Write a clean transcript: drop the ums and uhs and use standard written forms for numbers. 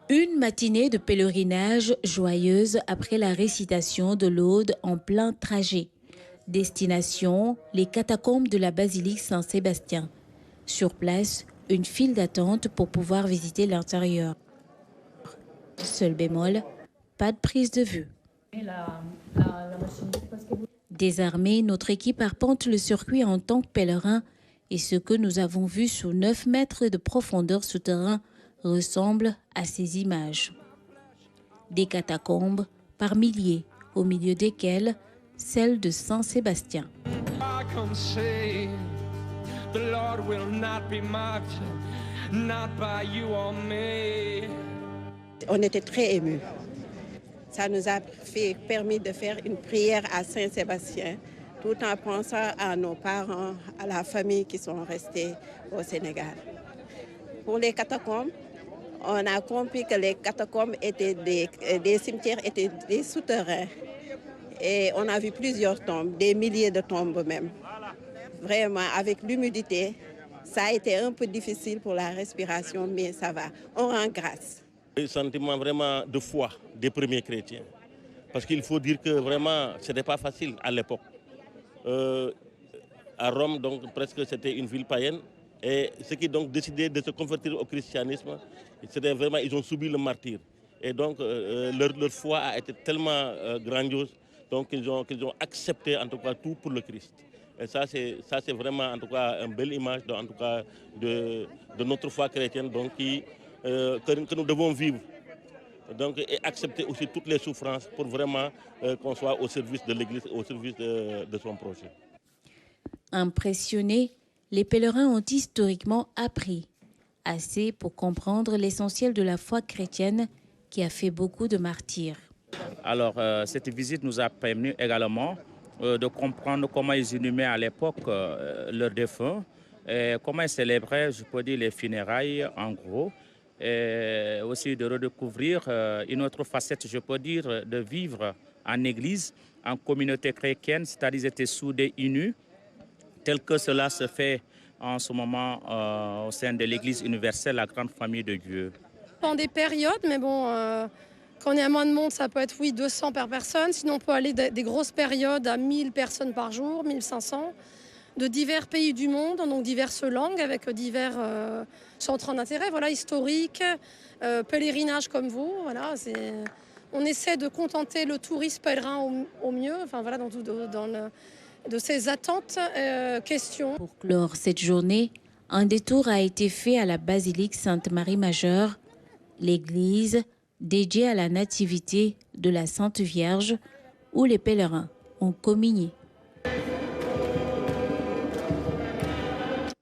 Une matinée de pèlerinage joyeuse après la récitation de l'Aude en plein trajet. Destination, les catacombes de la basilique Saint-Sébastien. Sur place, une file d'attente pour pouvoir visiter l'intérieur. Seul bémol, pas de prise de vue. Désarmé, notre équipe arpente le circuit en tant que pèlerin et ce que nous avons vu sous 9 mètres de profondeur souterrain ressemble à ces images. Des catacombes par milliers, au milieu desquelles celle de Saint-Sébastien. On était très émus. Ça nous a permis de faire une prière à Saint-Sébastien, tout en pensant à nos parents, à la famille qui sont restés au Sénégal. Pour les catacombes, on a compris que les catacombes étaient des cimetières, étaient des souterrains. Et on a vu plusieurs tombes, des milliers de tombes même. Vraiment, avec l'humidité, ça a été un peu difficile pour la respiration, mais ça va. On rend grâce. Un sentiment vraiment de foi des premiers chrétiens. Parce qu'il faut dire que vraiment, ce n'était pas facile à l'époque. À Rome, donc, presque c'était une ville païenne. Et ceux qui ont décidé de se convertir au christianisme, c'était vraiment, ils ont subi le martyre. Et donc, leur foi a été tellement grandiose, donc qu'ils ont accepté en tout cas tout pour le Christ. Et ça, c'est vraiment en tout cas une belle image en tout cas, de notre foi chrétienne donc, que nous devons vivre. Donc, et accepter aussi toutes les souffrances pour vraiment qu'on soit au service de l'Église, au service de son projet. Impressionnés, les pèlerins ont historiquement appris assez pour comprendre l'essentiel de la foi chrétienne qui a fait beaucoup de martyrs. Alors, cette visite nous a permis également de comprendre comment ils inhumaient à l'époque leurs défunts, et comment ils célébraient, je peux dire, les funérailles en gros, et aussi de redécouvrir une autre facette, je peux dire, de vivre en église, en communauté chrétienne, c'est-à-dire ils étaient soudés, unis, tel que cela se fait en ce moment au sein de l'Église universelle, la grande famille de Dieu. Dans des périodes, mais bon, quand on est à moins de monde, ça peut être, oui, 200 par personne. Sinon, on peut aller des grosses périodes à 1000 personnes par jour, 1500, de divers pays du monde, donc diverses langues, avec divers centres d'intérêt, voilà, historiques, pèlerinages comme vous. Voilà, on essaie de contenter le touriste pèlerin au mieux, enfin, voilà, de ses attentes, questions. Pour clore cette journée, un détour a été fait à la basilique Sainte-Marie-Majeure, l'église dédiée à la nativité de la Sainte Vierge, où les pèlerins ont communié.